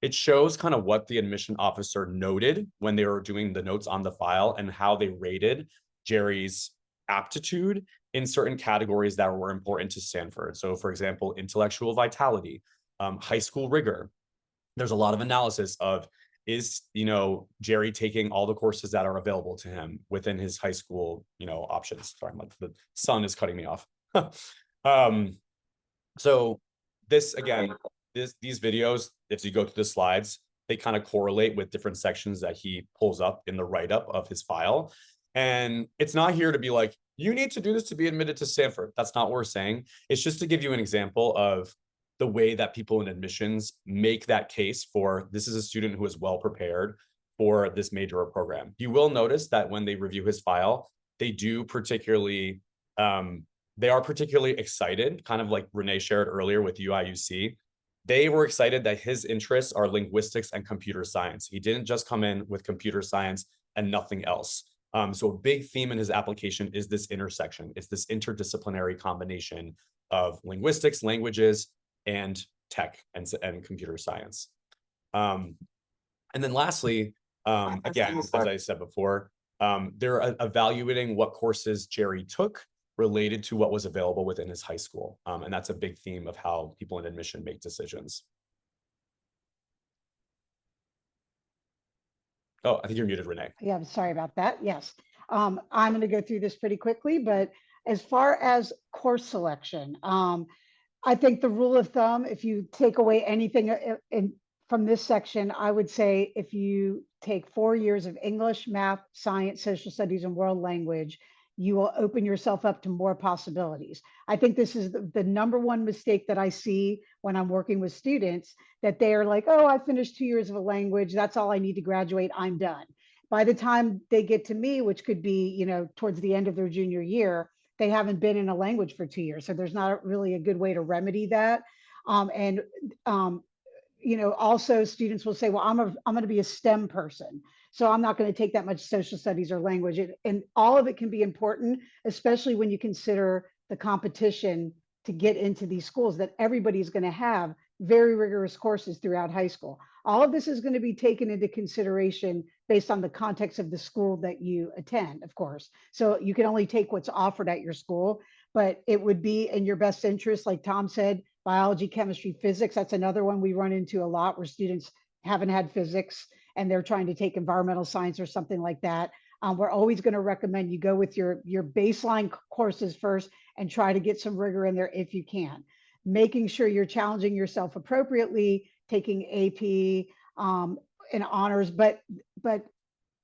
It shows kind of what the admission officer noted when they were doing the notes on the file and how they rated Jerry's aptitude in certain categories that were important to Stanford. So for example, intellectual vitality, high school rigor. There's a lot of analysis of, is, Jerry taking all the courses that are available to him within his high school, options. Sorry, the sun is cutting me off. So this, again, these videos, if you go through the slides, they kind of correlate with different sections that he pulls up in the write-up of his file. And it's not here to be like, you need to do this to be admitted to Stanford. That's not what we're saying. It's just to give you an example of the way that people in admissions make that case for, this is a student who is well prepared for this major or program. You will notice that when they review his file, they are particularly excited, kind of like Renee shared earlier with UIUC. They were excited that his interests are linguistics and computer science. He didn't just come in with computer science and nothing else. So a big theme in his application is this intersection. It's this interdisciplinary combination of linguistics, languages, and tech and computer science. And then lastly, again, as I said before, they're evaluating what courses Jerry took related to what was available within his high school. And that's a big theme of how people in admission make decisions. Oh, I think you're muted, Renee. Yeah, I'm sorry about that. Yes. I'm going to go through this pretty quickly, but as far as course selection, I think the rule of thumb, if you take away anything from this section, I would say if you take 4 years of English, math, science, social studies, and world language, you will open yourself up to more possibilities. I think this is the number one mistake that I see when I'm working with students, that they are like, oh, I finished 2 years of a language. That's all I need to graduate. I'm done. By the time they get to me, which could be, towards the end of their junior year, they haven't been in a language for 2 years. So there's not really a good way to remedy that. Also students will say, well, I'm going to be a STEM person, so I'm not going to take that much social studies or language. And all of it can be important, especially when you consider the competition to get into these schools, that everybody's going to have very rigorous courses throughout high school. All of this is going to be taken into consideration based on the context of the school that you attend, of course. So you can only take what's offered at your school, but it would be in your best interest, like Tom said, biology, chemistry, physics. That's another one we run into a lot, where students haven't had physics and they're trying to take environmental science or something like that. We're always going to recommend you go with your baseline courses first and try to get some rigor in there if you can. Making sure you're challenging yourself appropriately, taking AP and honors, but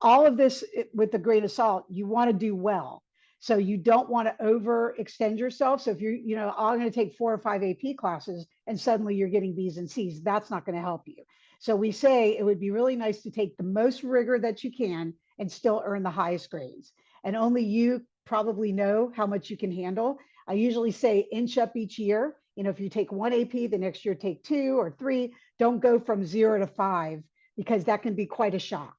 all of this with a grain of salt. You want to do well. So you don't want to overextend yourself. So if you're, I'm going to take 4 or 5 AP classes and suddenly you're getting B's and C's, that's not going to help you. So we say it would be really nice to take the most rigor that you can and still earn the highest grades. And only you probably know how much you can handle. I usually say inch up each year. If you take 1 AP, the next year take 2 or 3. Don't go from 0 to 5, because that can be quite a shock.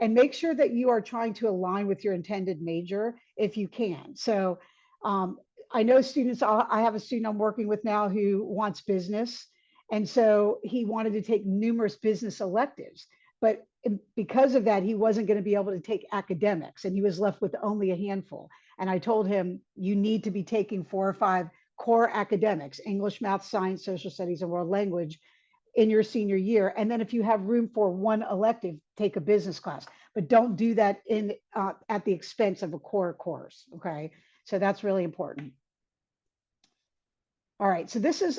And make sure that you are trying to align with your intended major if you can. So I know students, I have a student I'm working with now who wants business. And so he wanted to take numerous business electives, but because of that, he wasn't going to be able to take academics, and he was left with only a handful. And I told him, you need to be taking 4 or 5 core academics, English, math, science, social studies, and world language in your senior year. And then if you have room for 1 elective, take a business class, but don't do that at the expense of a core course. Okay. So that's really important. All right. So this is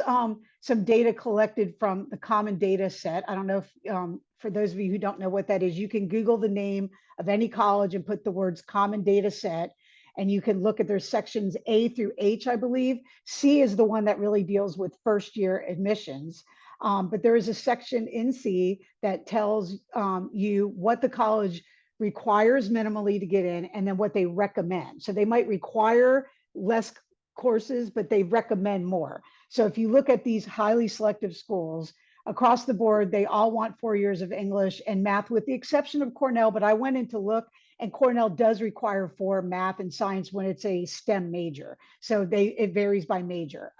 some data collected from the Common Data Set. I don't know if, for those of you who don't know what that is, you can Google the name of any college and put the words Common Data Set, and you can look at their sections A through H, I believe. C is the one that really deals with first year admissions. But there is a section in C that tells you what the college requires minimally to get in, and then what they recommend. So they might require less courses, but they recommend more. So if you look at these highly selective schools across the board, they all want 4 years of English and math, with the exception of Cornell. But I went in to look, and Cornell does require 4 math and science when it's a STEM major. So it varies by major.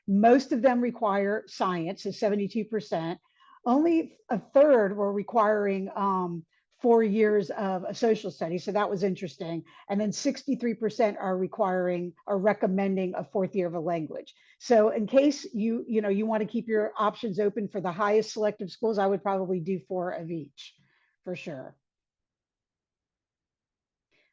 Most of them require science, so 72%. Only a third were requiring 4 years of a social study. So that was interesting. And then 63% are requiring or recommending a 4th year of a language. So in case you want to keep your options open for the highest selective schools, I would probably do 4 of each for sure.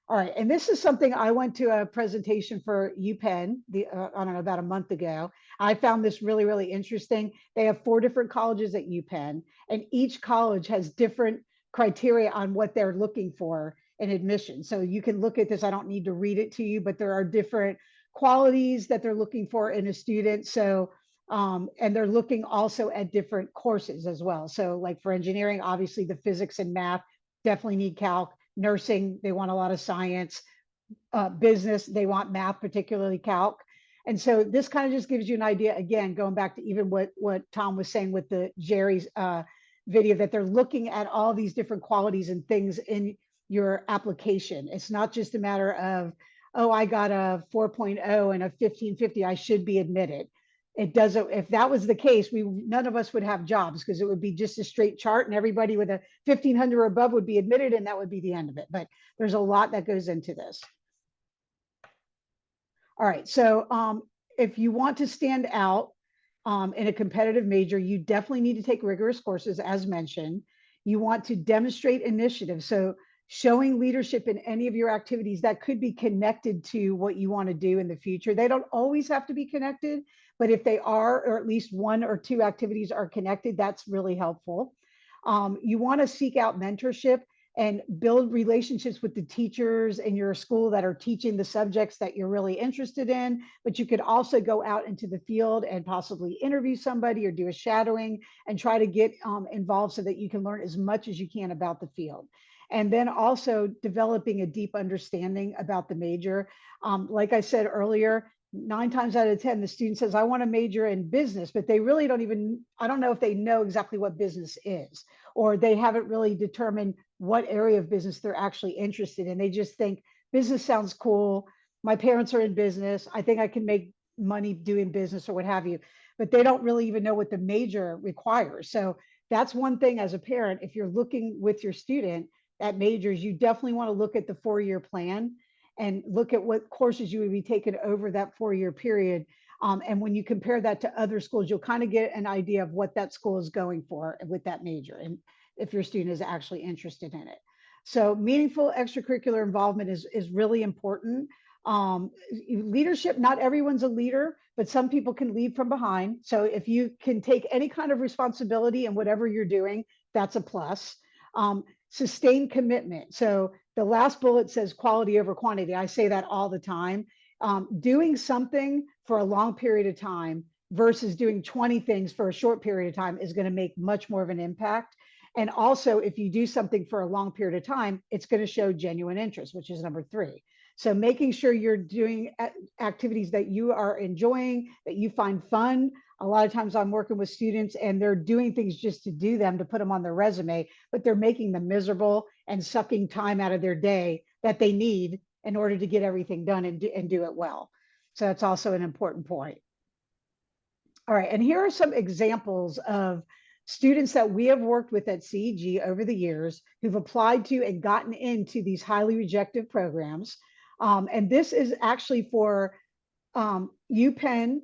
All right, and this is something I went to a presentation for UPenn, I don't know, about a month ago. I found this really, really interesting. They have 4 different colleges at UPenn, and each college has different criteria on what they're looking for in admission. So you can look at this. I don't need to read it to you, but there are different qualities that they're looking for in a student. So, and they're looking also at different courses as well. So like for engineering, obviously the physics and math definitely need calc. Nursing, they want a lot of science. Business, they want math, particularly calc. And so this kind of just gives you an idea, again, going back to even what Tom was saying with the Jerry's video, that they're looking at all these different qualities and things in your application. It's not just a matter of, oh, I got a 4.0 and a 1550, I should be admitted. It doesn't. If that was the case, none of us would have jobs, because it would be just a straight chart and everybody with a 1500 or above would be admitted, and that would be the end of it. But there's a lot that goes into this. All right, so if you want to stand out in a competitive major, you definitely need to take rigorous courses, as mentioned. You want to demonstrate initiative. So showing leadership in any of your activities that could be connected to what you want to do in the future. They don't always have to be connected, but if they are, or at least 1 or 2 activities are connected, that's really helpful. You want to seek out mentorship and build relationships with the teachers in your school that are teaching the subjects that you're really interested in. But you could also go out into the field and possibly interview somebody or do a shadowing and try to get involved so that you can learn as much as you can about the field. And then also developing a deep understanding about the major. Like I said earlier, 9 times out of 10, the student says, I want to major in business, but they really don't even, I don't know if they know exactly what business is, or they haven't really determined what area of business they're actually interested in. They just think business sounds cool. My parents are in business. I think I can make money doing business or what have you, but they don't really even know what the major requires. So that's one thing as a parent, if you're looking with your student at majors, you definitely want to look at the 4-year plan and look at what courses you would be taking over that 4-year period. And when you compare that to other schools, you'll kind of get an idea of what that school is going for with that major, and if your student is actually interested in it. So meaningful extracurricular involvement is really important. Leadership, not everyone's a leader, but some people can lead from behind. So if you can take any kind of responsibility in whatever you're doing, that's a plus. Sustained commitment. So the last bullet says quality over quantity. I say that all the time. Doing something for a long period of time versus doing 20 things for a short period of time is going to make much more of an impact. And also, if you do something for a long period of time, it's going to show genuine interest, which is number 3. So making sure you're doing activities that you are enjoying, that you find fun. A lot of times I'm working with students and they're doing things just to do them, to put them on their resume, but they're making them miserable and sucking time out of their day that they need in order to get everything done and do it well. So that's also an important point. All right, and here are some examples of students that we have worked with at CEG over the years who've applied to and gotten into these highly rejected programs. And this is actually for UPenn,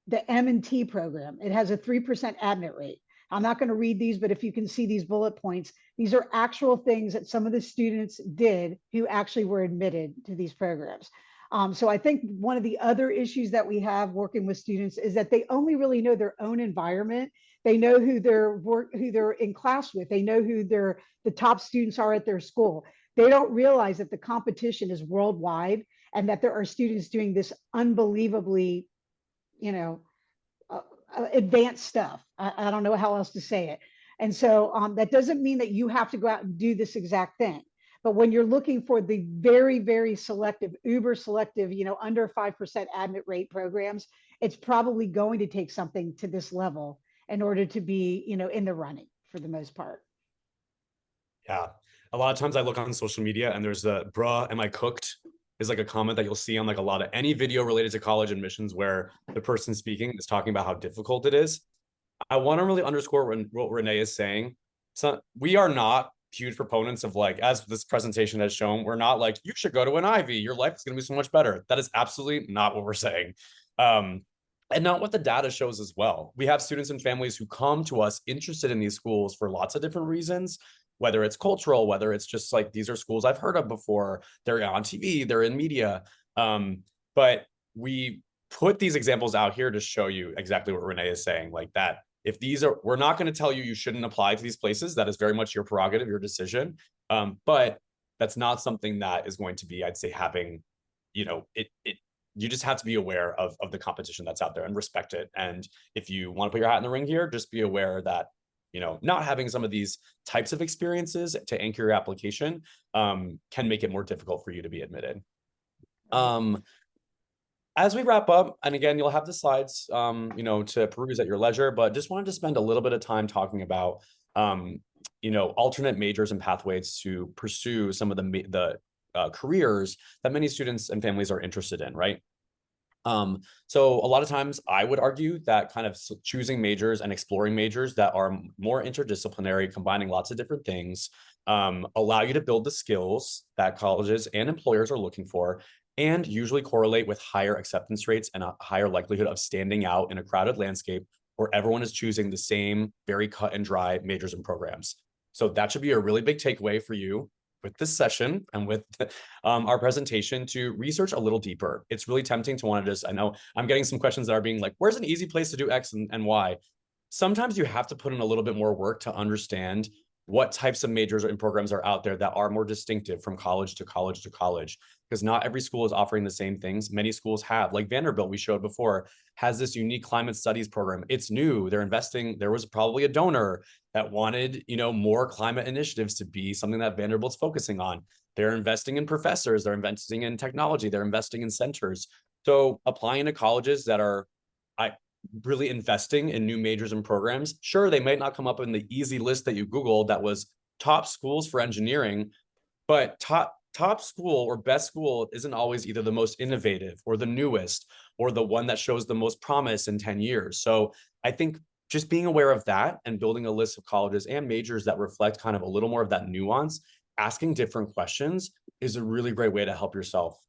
the M&T program. It has a 3% admit rate. I'm not going to read these, but if you can see these bullet points, these are actual things that some of the students did who actually were admitted to these programs. So I think one of the other issues that we have working with students is that they only really know their own environment. They know who they're in class with. They know who the top students are at their school. They don't realize that the competition is worldwide and that there are students doing this unbelievably, advanced stuff. I don't know how else to say it. And so that doesn't mean that you have to go out and do this exact thing. But when you're looking for the very, very selective, uber selective, under 5% admit rate programs, it's probably going to take something to this level in order to be, in the running for the most part. Yeah. A lot of times I look on social media and there's a bruh, am I cooked? Is like a comment that you'll see on like a lot of any video related to college admissions where the person speaking is talking about how difficult it is. I want to really underscore what Renee is saying. So we are not huge proponents of like, as this presentation has shown, we're not like, you should go to an Ivy. Your life is going to be so much better. That is absolutely not what we're saying. Um, and not what the data shows as well. We have students and families who come to us interested in these schools for lots of different reasons, whether it's cultural, whether it's just like, these are schools I've heard of before. They're on TV, they're in media. But we put these examples out here to show you exactly what Renee is saying, like that if these are, we're not going to tell you you shouldn't apply to these places. That is very much your prerogative, your decision. But that's not something that is going to be, I'd say, having, you just have to be aware of the competition that's out there and respect it. And if you want to put your hat in the ring here, just be aware that, not having some of these types of experiences to anchor your application can make it more difficult for you to be admitted. As we wrap up, and again, you'll have the slides, to peruse at your leisure, but just wanted to spend a little bit of time talking about, alternate majors and pathways to pursue some of the careers that many students and families are interested in, right? So a lot of times I would argue that kind of choosing majors and exploring majors that are more interdisciplinary, combining lots of different things, allow you to build the skills that colleges and employers are looking for, and usually correlate with higher acceptance rates and a higher likelihood of standing out in a crowded landscape where everyone is choosing the same very cut and dry majors and programs. So that should be a really big takeaway for you with this session and with our presentation, to research a little deeper. It's really tempting to want to just, I know I'm getting some questions that are being like, where's an easy place to do X and Y? Sometimes you have to put in a little bit more work to understand what types of majors and programs are out there that are more distinctive from college to college to college, because not every school is offering the same things. Many schools have, like Vanderbilt, we showed before, has this unique climate studies program. It's new. They're investing. There was probably a donor that wanted, more climate initiatives to be something that Vanderbilt's focusing on. They're investing in professors. They're investing in technology. They're investing in centers. So applying to colleges that are, really investing in new majors and programs. Sure, they might not come up in the easy list that you Googled that was top schools for engineering, but top school or best school isn't always either the most innovative or the newest or the one that shows the most promise in 10 years. So I think just being aware of that and building a list of colleges and majors that reflect kind of a little more of that nuance, asking different questions, is a really great way to help yourself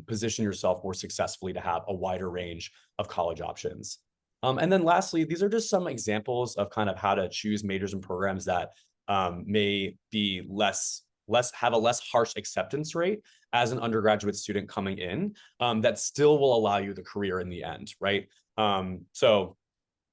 position yourself more successfully to have a wider range of college options. And then lastly, these are just some examples of kind of how to choose majors and programs that may be have a less harsh acceptance rate as an undergraduate student coming in, that still will allow you the career in the end, right? So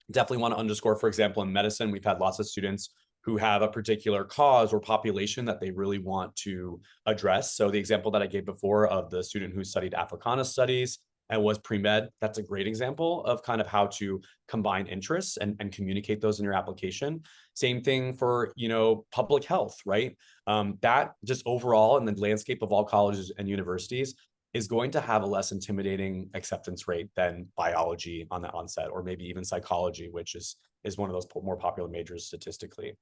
definitely want to underscore, for example, in medicine, we've had lots of students who have a particular cause or population that they really want to address. So the example that I gave before of the student who studied Africana studies and was pre-med, that's a great example of kind of how to combine interests and communicate those in your application. Same thing for, public health, right? That just overall in the landscape of all colleges and universities is going to have a less intimidating acceptance rate than biology on the onset, or maybe even psychology, which is one of those more popular majors statistically.